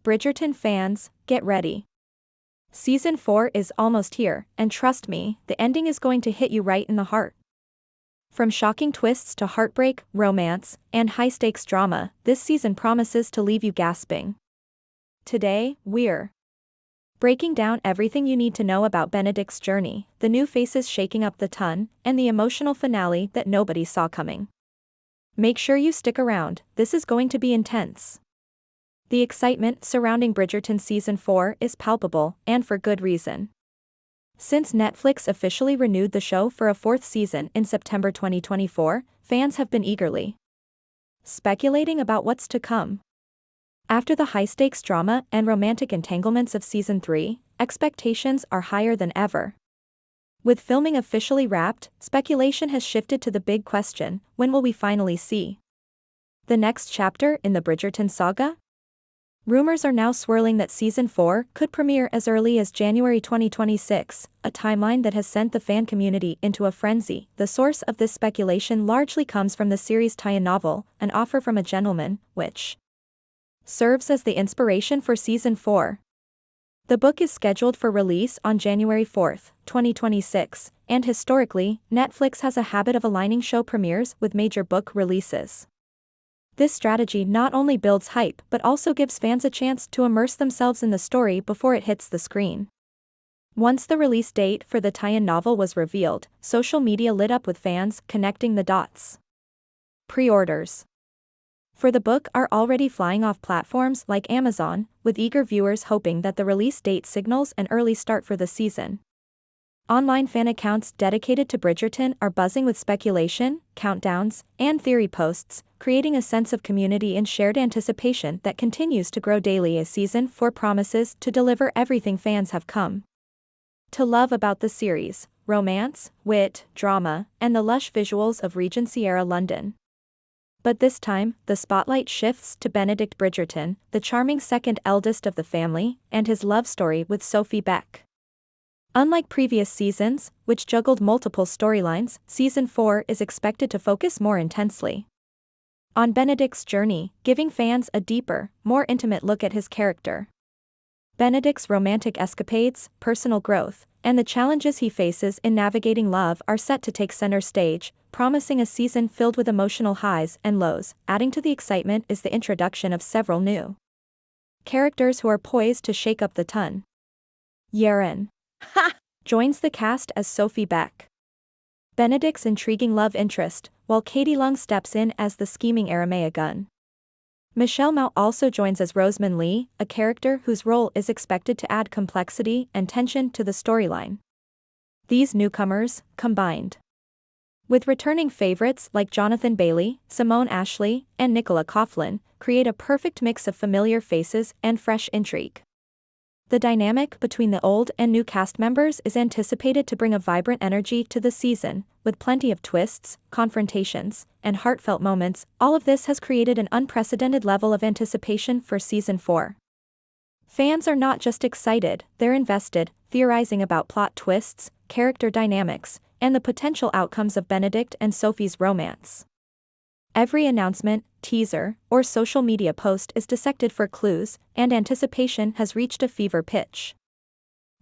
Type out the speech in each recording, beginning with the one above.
Bridgerton fans, get ready. Season 4 is almost here, and trust me, the ending is going to hit you right in the heart. From shocking twists to heartbreak, romance, and high-stakes drama, this season promises to leave you gasping. Today, we're breaking down everything you need to know about Benedict's journey, the new faces shaking up the ton, and the emotional finale that nobody saw coming. Make sure you stick around, this is going to be intense. The excitement surrounding Bridgerton Season 4 is palpable, and for good reason. Since Netflix officially renewed the show for a fourth season in September 2024, fans have been eagerly speculating about what's to come. After the high-stakes drama and romantic entanglements of Season 3, expectations are higher than ever. With filming officially wrapped, speculation has shifted to the big question: when will we finally see the next chapter in the Bridgerton saga? Rumors are now swirling that Season 4 could premiere as early as January 2026, a timeline that has sent the fan community into a frenzy. The source of this speculation largely comes from the series' tie-in novel, An Offer from a Gentleman, which serves as the inspiration for Season 4. The book is scheduled for release on January 4, 2026, and historically, Netflix has a habit of aligning show premieres with major book releases. This strategy not only builds hype but also gives fans a chance to immerse themselves in the story before it hits the screen. Once the release date for the tie-in novel was revealed, social media lit up with fans connecting the dots. Pre-orders for the book are already flying off platforms like Amazon, with eager viewers hoping that the release date signals an early start for the season. Online fan accounts dedicated to Bridgerton are buzzing with speculation, countdowns, and theory posts, creating a sense of community and shared anticipation that continues to grow daily as Season 4 promises to deliver everything fans have come to love about the series: romance, wit, drama, and the lush visuals of Regency-era London. But this time, the spotlight shifts to Benedict Bridgerton, the charming second eldest of the family, and his love story with Sophie Beck. Unlike previous seasons, which juggled multiple storylines, Season 4 is expected to focus more intensely on Benedict's journey, giving fans a deeper, more intimate look at his character. Benedict's romantic escapades, personal growth, and the challenges he faces in navigating love are set to take center stage, promising a season filled with emotional highs and lows. Adding to the excitement is the introduction of several new characters who are poised to shake up the ton. Yaren joins the cast as Sophie Beck, Benedict's intriguing love interest, while Katie Lung steps in as the scheming Aramea gun. Michelle Mao also joins as Rosamund Lee, a character whose role is expected to add complexity and tension to the storyline. These newcomers, combined with returning favorites like Jonathan Bailey, Simone Ashley, and Nicola Coughlan, create a perfect mix of familiar faces and fresh intrigue. The dynamic between the old and new cast members is anticipated to bring a vibrant energy to the season, with plenty of twists, confrontations, and heartfelt moments. All of this has created an unprecedented level of anticipation for Season 4. Fans are not just excited, they're invested, theorizing about plot twists, character dynamics, and the potential outcomes of Benedict and Sophie's romance. Every announcement, teaser, or social media post is dissected for clues, and anticipation has reached a fever pitch.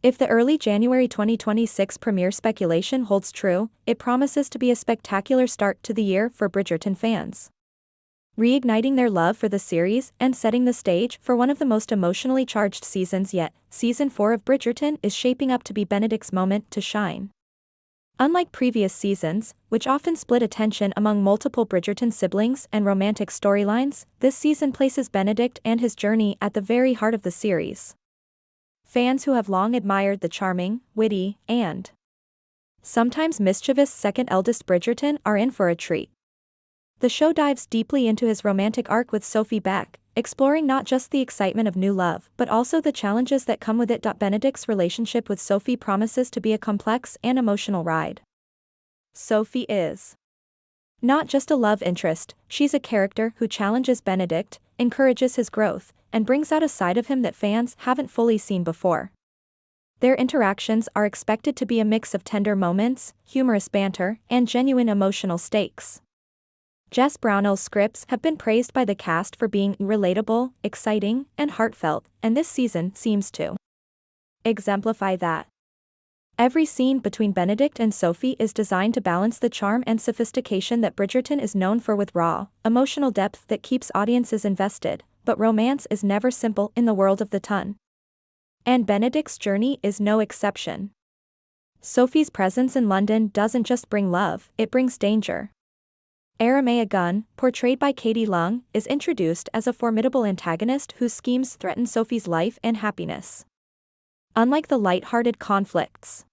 If the early January 2026 premiere speculation holds true, it promises to be a spectacular start to the year for Bridgerton fans, reigniting their love for the series and setting the stage for one of the most emotionally charged seasons yet. Season 4 of Bridgerton is shaping up to be Benedict's moment to shine. Unlike previous seasons, which often split attention among multiple Bridgerton siblings and romantic storylines, this season places Benedict and his journey at the very heart of the series. Fans who have long admired the charming, witty, and sometimes mischievous second eldest Bridgerton are in for a treat. The show dives deeply into his romantic arc with Sophie Beck, exploring not just the excitement of new love but also the challenges that come with it. Benedict's relationship with Sophie promises to be a complex and emotional ride. Sophie is not just a love interest, she's a character who challenges Benedict, encourages his growth, and brings out a side of him that fans haven't fully seen before. Their interactions are expected to be a mix of tender moments, humorous banter, and genuine emotional stakes. Jess Brownell's scripts have been praised by the cast for being relatable, exciting, and heartfelt, and this season seems to exemplify that. Every scene between Benedict and Sophie is designed to balance the charm and sophistication that Bridgerton is known for with raw, emotional depth that keeps audiences invested, but romance is never simple in the world of the ton. And Benedict's journey is no exception. Sophie's presence in London doesn't just bring love, it brings danger. Aramea, portrayed by Katie Lung, is introduced as a formidable antagonist whose schemes threaten Sophie's life and happiness. Unlike the light-hearted conflicts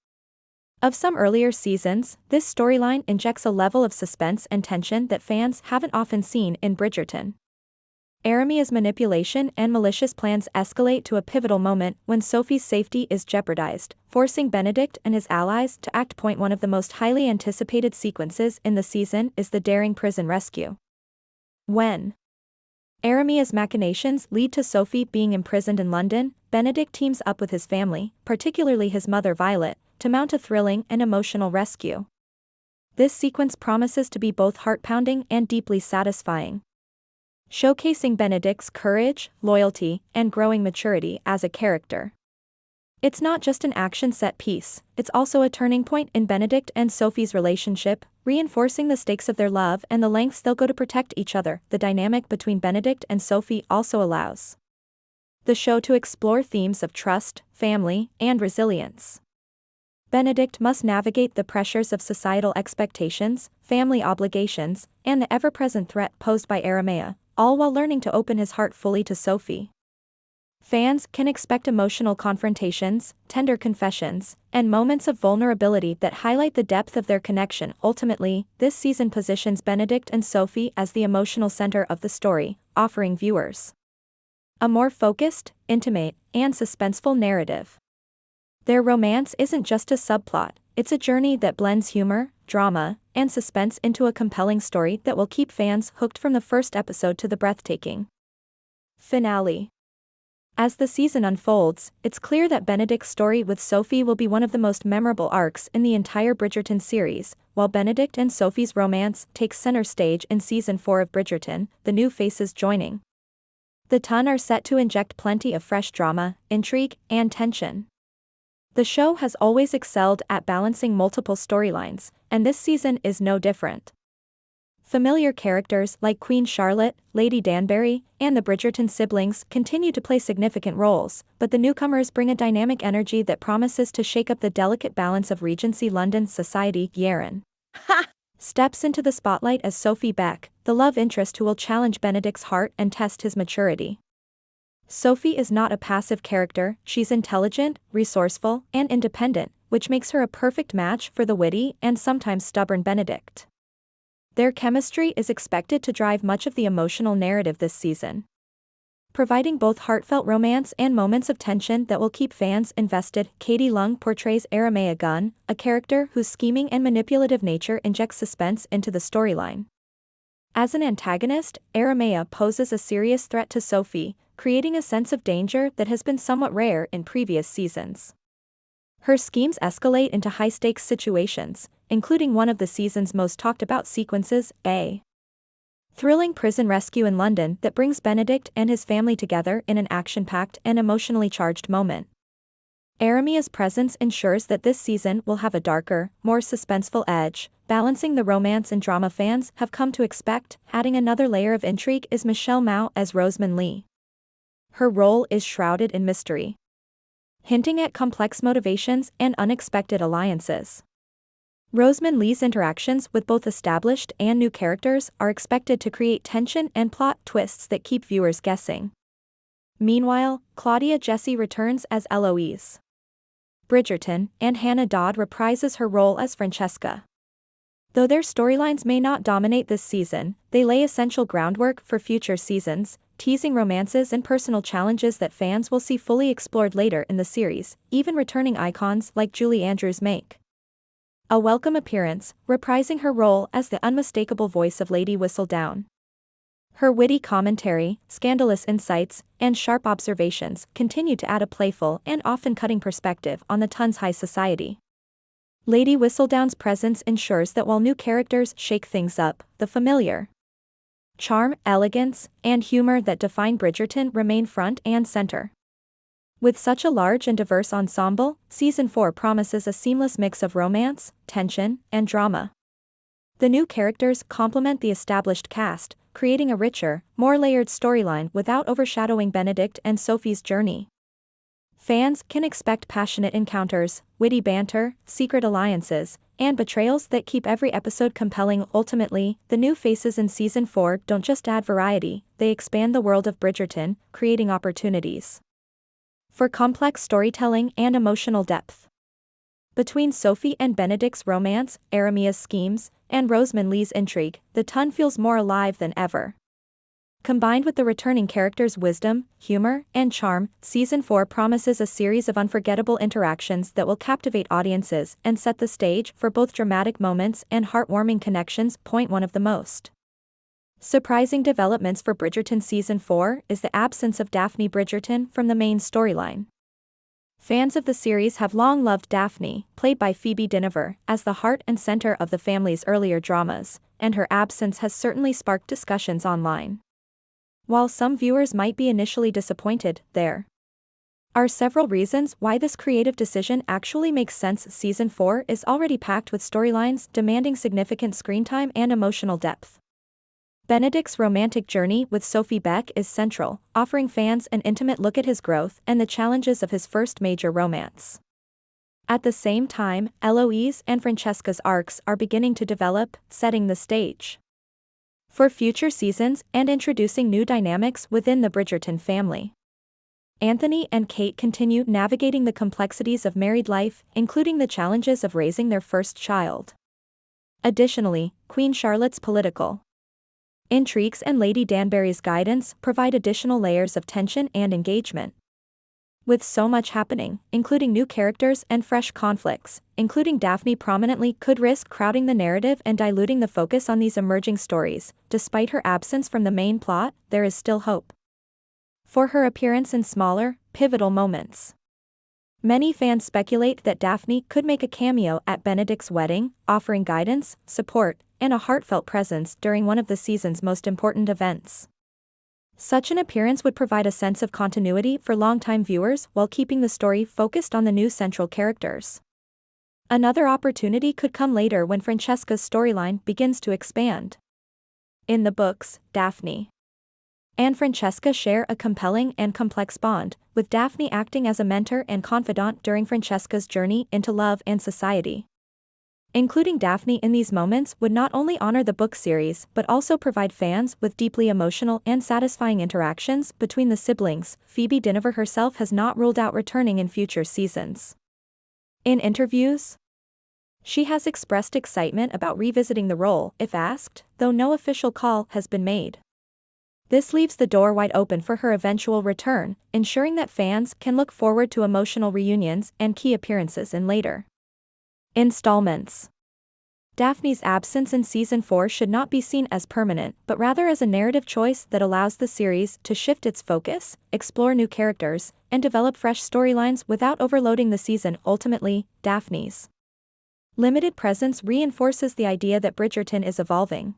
of some earlier seasons, this storyline injects a level of suspense and tension that fans haven't often seen in Bridgerton. Aramea's manipulation and malicious plans escalate to a pivotal moment when Sophie's safety is jeopardized, forcing Benedict and his allies to act. One of the most highly anticipated sequences in the season is the daring prison rescue. When Aramea's machinations lead to Sophie being imprisoned in London, Benedict teams up with his family, particularly his mother Violet, to mount a thrilling and emotional rescue. This sequence promises to be both heart-pounding and deeply satisfying, showcasing Benedict's courage, loyalty, and growing maturity as a character. It's not just an action set piece, it's also a turning point in Benedict and Sophie's relationship, reinforcing the stakes of their love and the lengths they'll go to protect each other. The dynamic between Benedict and Sophie also allows the show to explore themes of trust, family, and resilience. Benedict must navigate the pressures of societal expectations, family obligations, and the ever-present threat posed by Aramea, all while learning to open his heart fully to Sophie. Fans can expect emotional confrontations, tender confessions, and moments of vulnerability that highlight the depth of their connection. Ultimately, this season positions Benedict and Sophie as the emotional center of the story, offering viewers a more focused, intimate, and suspenseful narrative. Their romance isn't just a subplot, it's a journey that blends humor, drama, and suspense into a compelling story that will keep fans hooked from the first episode to the breathtaking finale. As the season unfolds, it's clear that Benedict's story with Sophie will be one of the most memorable arcs in the entire Bridgerton series, while Benedict and Sophie's romance takes center stage in Season 4 of Bridgerton, the new faces joining the ton are set to inject plenty of fresh drama, intrigue, and tension. The show has always excelled at balancing multiple storylines, and this season is no different. Familiar characters like Queen Charlotte, Lady Danbury, and the Bridgerton siblings continue to play significant roles, but the newcomers bring a dynamic energy that promises to shake up the delicate balance of Regency London's society. Yaren steps into the spotlight as Sophie Beck, the love interest who will challenge Benedict's heart and test his maturity. Sophie is not a passive character, she's intelligent, resourceful, and independent, which makes her a perfect match for the witty and sometimes stubborn Benedict. Their chemistry is expected to drive much of the emotional narrative this season, providing both heartfelt romance and moments of tension that will keep fans invested. Katie Lung portrays Aramea, a character whose scheming and manipulative nature injects suspense into the storyline. As an antagonist, Aramea poses a serious threat to Sophie, creating a sense of danger that has been somewhat rare in previous seasons. Her schemes escalate into high-stakes situations, including one of the season's most talked-about sequences, a thrilling prison rescue in London that brings Benedict and his family together in an action-packed and emotionally charged moment. Aramea's presence ensures that this season will have a darker, more suspenseful edge, balancing the romance and drama fans have come to expect. Adding another layer of intrigue is Michelle Mao as Rosamund Lee. Her role is shrouded in mystery, hinting at complex motivations and unexpected alliances. Rosamund Lee's interactions with both established and new characters are expected to create tension and plot twists that keep viewers guessing. Meanwhile, Claudia Jessie returns as Eloise Bridgerton, and Hannah Dodd reprises her role as Francesca. Though their storylines may not dominate this season, they lay essential groundwork for future seasons, teasing romances and personal challenges that fans will see fully explored later in the series. Even returning icons like Julie Andrews make a welcome appearance, reprising her role as the unmistakable voice of Lady Whistledown. Her witty commentary, scandalous insights, and sharp observations continue to add a playful and often cutting perspective on the ton's high society. Lady Whistledown's presence ensures that while new characters shake things up, the familiar charm, elegance, and humor that define Bridgerton remain front and center. With such a large and diverse ensemble, Season 4 promises a seamless mix of romance, tension, and drama. The new characters complement the established cast, creating a richer, more layered storyline without overshadowing Benedict and Sophie's journey. Fans can expect passionate encounters, witty banter, secret alliances, and betrayals that keep every episode compelling. Ultimately, the new faces in Season 4 don't just add variety, they expand the world of Bridgerton, creating opportunities for complex storytelling and emotional depth. Between Sophie and Benedict's romance, Aramea's schemes, and Rosamund Lee's intrigue, the tone feels more alive than ever. Combined with the returning characters' wisdom, humor, and charm, Season 4 promises a series of unforgettable interactions that will captivate audiences and set the stage for both dramatic moments and heartwarming connections. One of the most surprising developments for Bridgerton Season 4 is the absence of Daphne Bridgerton from the main storyline. Fans of the series have long loved Daphne, played by Phoebe Dynevor, as the heart and center of the family's earlier dramas, and her absence has certainly sparked discussions online. While some viewers might be initially disappointed, there are several reasons why this creative decision actually makes sense. Season 4 is already packed with storylines demanding significant screen time and emotional depth. Benedict's romantic journey with Sophie Beck is central, offering fans an intimate look at his growth and the challenges of his first major romance. At the same time, Eloise and Francesca's arcs are beginning to develop, setting the stage for future seasons and introducing new dynamics within the Bridgerton family. Anthony and Kate continue navigating the complexities of married life, including the challenges of raising their first child. Additionally, Queen Charlotte's political intrigues and Lady Danbury's guidance provide additional layers of tension and engagement. With so much happening, including new characters and fresh conflicts, including Daphne prominently could risk crowding the narrative and diluting the focus on these emerging stories. Despite her absence from the main plot, there is still hope for her appearance in smaller, pivotal moments. Many fans speculate that Daphne could make a cameo at Benedict's wedding, offering guidance, support, and a heartfelt presence during one of the season's most important events. Such an appearance would provide a sense of continuity for longtime viewers while keeping the story focused on the new central characters. Another opportunity could come later when Francesca's storyline begins to expand. In the books, Daphne and Francesca share a compelling and complex bond, with Daphne acting as a mentor and confidant during Francesca's journey into love and society. Including Daphne in these moments would not only honor the book series but also provide fans with deeply emotional and satisfying interactions between the siblings. Phoebe Dynevor herself has not ruled out returning in future seasons. In interviews, she has expressed excitement about revisiting the role if asked, though no official call has been made. This leaves the door wide open for her eventual return, ensuring that fans can look forward to emotional reunions and key appearances in later installments. Daphne's absence in Season 4 should not be seen as permanent, but rather as a narrative choice that allows the series to shift its focus, explore new characters, and develop fresh storylines without overloading the season. Ultimately, Daphne's limited presence reinforces the idea that Bridgerton is evolving.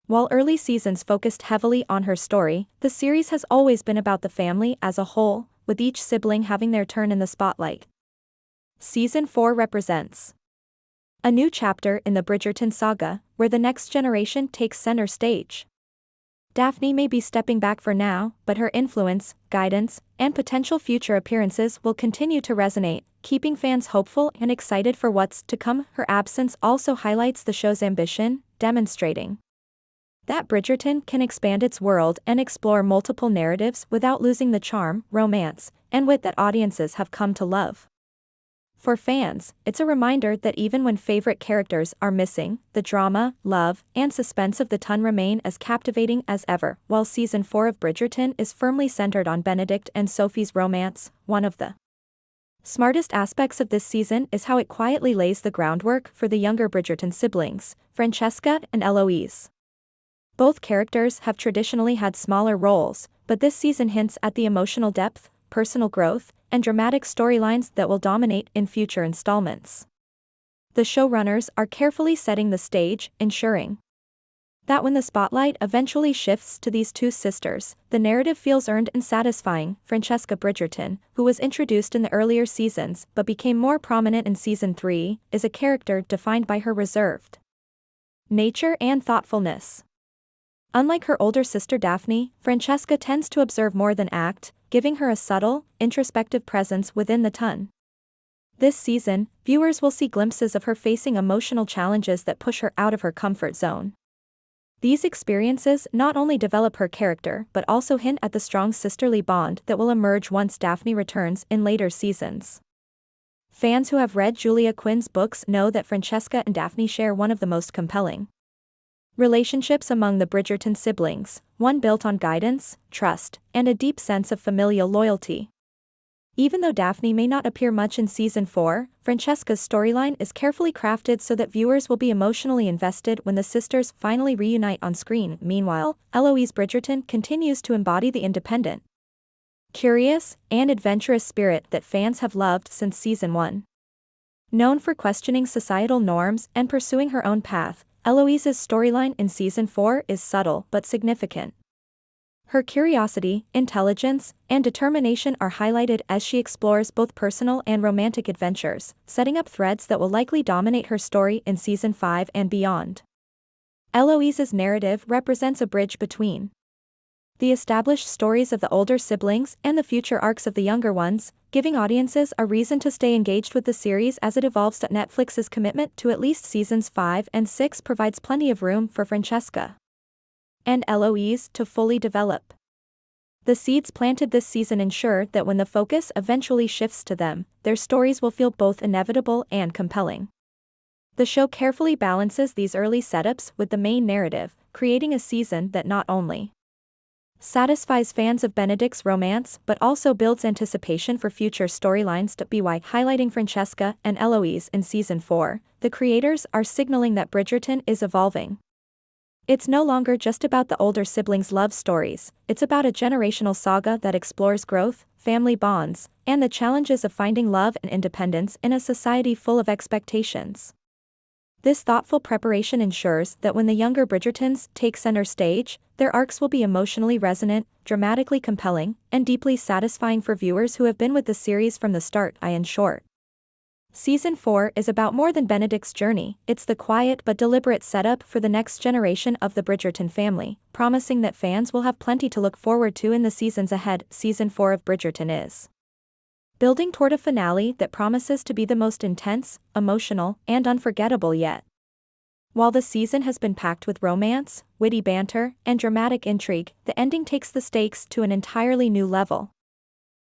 While early seasons focused heavily on her story, the series has always been about the family as a whole, with each sibling having their turn in the spotlight. Season 4 represents a new chapter in the Bridgerton saga, where the next generation takes center stage. Daphne may be stepping back for now, but her influence, guidance, and potential future appearances will continue to resonate, keeping fans hopeful and excited for what's to come. Her absence also highlights the show's ambition, demonstrating that Bridgerton can expand its world and explore multiple narratives without losing the charm, romance, and wit that audiences have come to love. For fans, it's a reminder that even when favorite characters are missing, the drama, love, and suspense of the ton remain as captivating as ever. While Season 4 of Bridgerton is firmly centered on Benedict and Sophie's romance, one of the smartest aspects of this season is how it quietly lays the groundwork for the younger Bridgerton siblings, Francesca and Eloise. Both characters have traditionally had smaller roles, but this season hints at the emotional depth, personal growth, and dramatic storylines that will dominate in future installments. The showrunners are carefully setting the stage, ensuring that when the spotlight eventually shifts to these two sisters, the narrative feels earned and satisfying. Francesca Bridgerton, who was introduced in the earlier seasons but became more prominent in season 3, is a character defined by her reserved nature and thoughtfulness. Unlike her older sister Daphne, Francesca tends to observe more than act, giving her a subtle, introspective presence within the ton. This season, viewers will see glimpses of her facing emotional challenges that push her out of her comfort zone. These experiences not only develop her character but also hint at the strong sisterly bond that will emerge once Daphne returns in later seasons. Fans who have read Julia Quinn's books know that Francesca and Daphne share one of the most compelling relationships among the Bridgerton siblings, one built on guidance, trust, and a deep sense of familial loyalty. Even though Daphne may not appear much in season 4, Francesca's storyline is carefully crafted so that viewers will be emotionally invested when the sisters finally reunite on screen. Meanwhile, Eloise Bridgerton continues to embody the independent, curious, and adventurous spirit that fans have loved since season 1. Known for questioning societal norms and pursuing her own path, Eloise's storyline in season 4 is subtle but significant. Her curiosity, intelligence, and determination are highlighted as she explores both personal and romantic adventures, setting up threads that will likely dominate her story in season 5 and beyond. Eloise's narrative represents a bridge between the established stories of the older siblings and the future arcs of the younger ones, giving audiences a reason to stay engaged with the series as it evolves. Netflix's commitment to at least seasons 5 and 6 provides plenty of room for Francesca and Eloise to fully develop. The seeds planted this season ensure that when the focus eventually shifts to them, their stories will feel both inevitable and compelling. The show carefully balances these early setups with the main narrative, creating a season that not only satisfies fans of Benedict's romance but also builds anticipation for future storylines. By highlighting Francesca and Eloise in season 4, the creators are signaling that Bridgerton is evolving. It's no longer just about the older siblings' love stories, it's about a generational saga that explores growth, family bonds, and the challenges of finding love and independence in a society full of expectations. This thoughtful preparation ensures that when the younger Bridgertons take center stage, their arcs will be emotionally resonant, dramatically compelling, and deeply satisfying for viewers who have been with the series from the start. In short, Season 4 is about more than Benedict's journey, it's the quiet but deliberate setup for the next generation of the Bridgerton family, promising that fans will have plenty to look forward to in the seasons ahead. Season 4 of Bridgerton is building toward a finale that promises to be the most intense, emotional, and unforgettable yet. While the season has been packed with romance, witty banter, and dramatic intrigue, the ending takes the stakes to an entirely new level.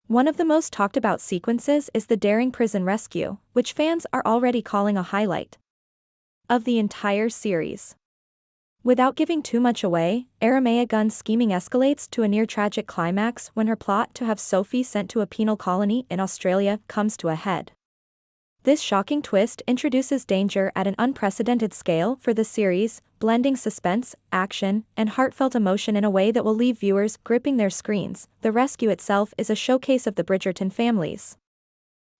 One of the most talked about sequences is the daring prison rescue, which fans are already calling a highlight of the entire series. Without giving too much away, Aramea Gunn's scheming escalates to a near-tragic climax when her plot to have Sophie sent to a penal colony in Australia comes to a head. This shocking twist introduces danger at an unprecedented scale for the series, blending suspense, action, and heartfelt emotion in a way that will leave viewers gripping their screens. The rescue itself is a showcase of the Bridgerton family's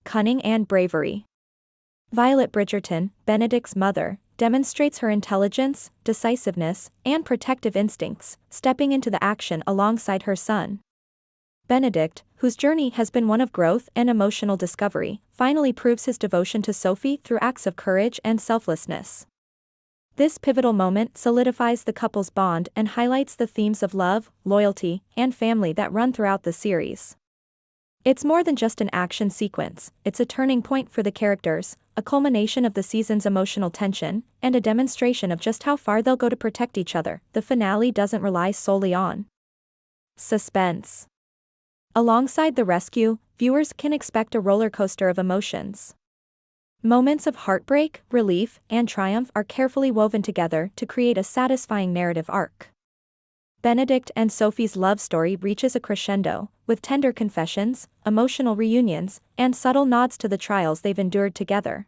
cunning and bravery. Violet Bridgerton, Benedict's mother, demonstrates her intelligence, decisiveness, and protective instincts, stepping into the action alongside her son. Benedict, whose journey has been one of growth and emotional discovery, finally proves his devotion to Sophie through acts of courage and selflessness. This pivotal moment solidifies the couple's bond and highlights the themes of love, loyalty, and family that run throughout the series. It's more than just an action sequence, it's a turning point for the characters, a culmination of the season's emotional tension, and a demonstration of just how far they'll go to protect each other. The finale doesn't rely solely on suspense. Alongside the rescue, viewers can expect a roller coaster of emotions. Moments of heartbreak, relief, and triumph are carefully woven together to create a satisfying narrative arc. Benedict and Sophie's love story reaches a crescendo, with tender confessions, emotional reunions, and subtle nods to the trials they've endured together.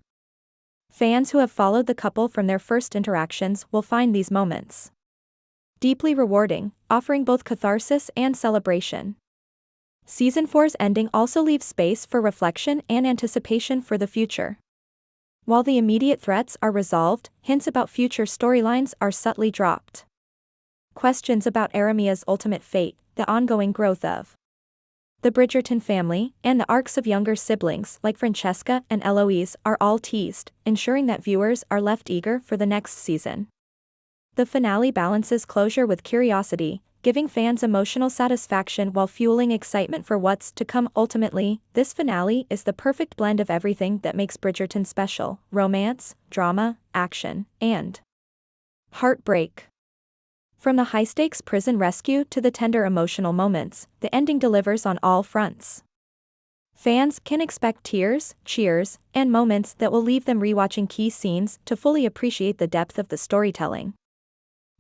Fans who have followed the couple from their first interactions will find these moments deeply rewarding, offering both catharsis and celebration. Season 4's ending also leaves space for reflection and anticipation for the future. While the immediate threats are resolved, hints about future storylines are subtly dropped. questions about Aramea's ultimate fate, the ongoing growth of the Bridgerton family, and the arcs of younger siblings like Francesca and Eloise are all teased, ensuring that viewers are left eager for the next season. The finale balances closure with curiosity, giving fans emotional satisfaction while fueling excitement for what's to come. Ultimately, this finale is the perfect blend of everything that makes Bridgerton special: romance, drama, action, and heartbreak. From the high-stakes prison rescue to the tender emotional moments, the ending delivers on all fronts. Fans can expect tears, cheers, and moments that will leave them rewatching key scenes to fully appreciate the depth of the storytelling.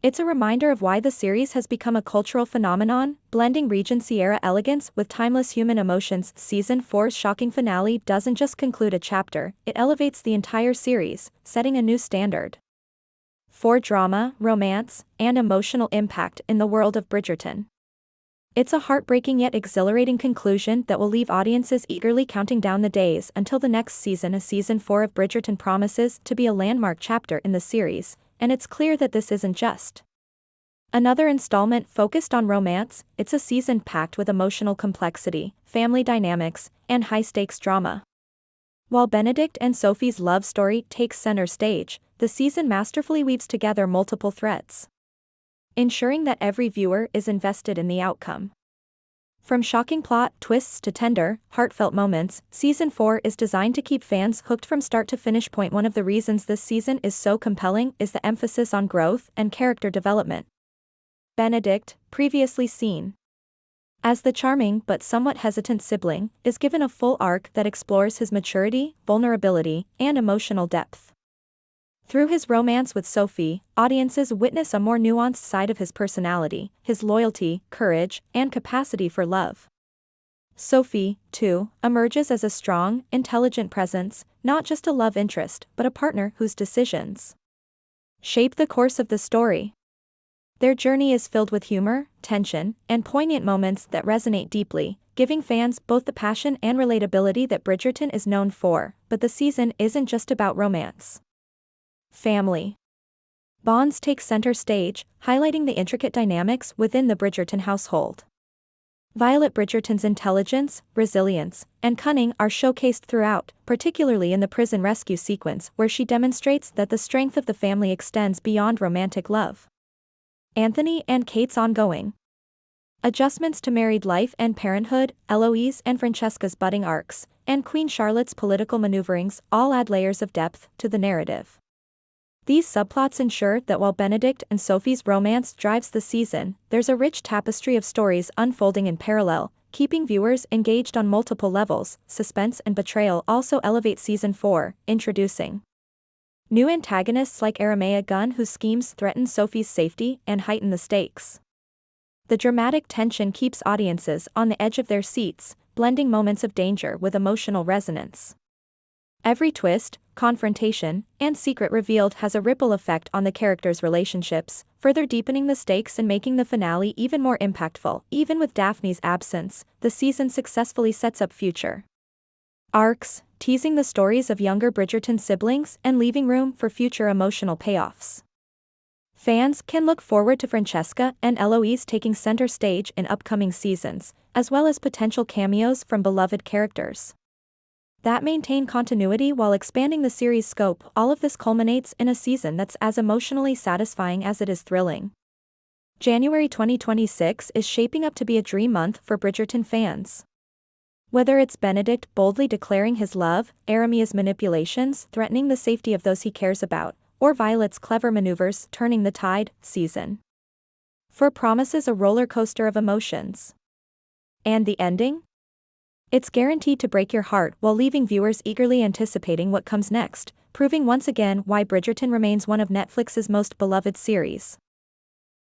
It's a reminder of why the series has become a cultural phenomenon, blending Regency-era elegance with timeless human emotions. Season 4's shocking finale doesn't just conclude a chapter, it elevates the entire series, setting a new standard for drama, romance, and emotional impact in the world of Bridgerton. It's a heartbreaking yet exhilarating conclusion that will leave audiences eagerly counting down the days until the next season. Season 4 of Bridgerton promises to be a landmark chapter in the series, and it's clear that this isn't just another installment focused on romance. It's a season packed with emotional complexity, family dynamics, and high-stakes drama. While Benedict and Sophie's love story takes center stage, the season masterfully weaves together multiple threads, ensuring that every viewer is invested in the outcome. From shocking plot twists to tender, heartfelt moments, Season 4 is designed to keep fans hooked from start to finish. One of the reasons this season is so compelling is the emphasis on growth and character development. Benedict, previously seen as the charming but somewhat hesitant sibling, is given a full arc that explores his maturity, vulnerability, and emotional depth. Through his romance with Sophie, audiences witness a more nuanced side of his personality, his loyalty, courage, and capacity for love. Sophie, too, emerges as a strong, intelligent presence, not just a love interest but a partner whose decisions shape the course of the story. Their journey is filled with humor, tension, and poignant moments that resonate deeply, giving fans both the passion and relatability that Bridgerton is known for. But the season isn't just about romance. Family bonds take center stage, highlighting the intricate dynamics within the Bridgerton household. Violet Bridgerton's intelligence, resilience, and cunning are showcased throughout, particularly in the prison rescue sequence where she demonstrates that the strength of the family extends beyond romantic love. Anthony and Kate's ongoing adjustments to married life and parenthood, Eloise and Francesca's budding arcs, and Queen Charlotte's political maneuverings all add layers of depth to the narrative. These subplots ensure that while Benedict and Sophie's romance drives the season, there's a rich tapestry of stories unfolding in parallel, keeping viewers engaged on multiple levels. Suspense and betrayal also elevate Season 4, introducing new antagonists like Aramea, whose schemes threaten Sophie's safety and heighten the stakes. The dramatic tension keeps audiences on the edge of their seats, blending moments of danger with emotional resonance. Every twist, confrontation, and secret revealed has a ripple effect on the characters' relationships, further deepening the stakes and making the finale even more impactful. Even with Daphne's absence, the season successfully sets up future arcs, teasing the stories of younger Bridgerton siblings and leaving room for future emotional payoffs. Fans can look forward to Francesca and Eloise taking center stage in upcoming seasons, as well as potential cameos from beloved characters that maintain continuity while expanding the series' scope. All of this culminates in a season that's as emotionally satisfying as it is thrilling. January 2026 is shaping up to be a dream month for Bridgerton fans. Whether it's Benedict boldly declaring his love, Aramea's manipulations threatening the safety of those he cares about, or Violet's clever maneuvers turning the tide, Season 4 promises a roller coaster of emotions. And the ending? It's guaranteed to break your heart while leaving viewers eagerly anticipating what comes next, proving once again why Bridgerton remains one of Netflix's most beloved series.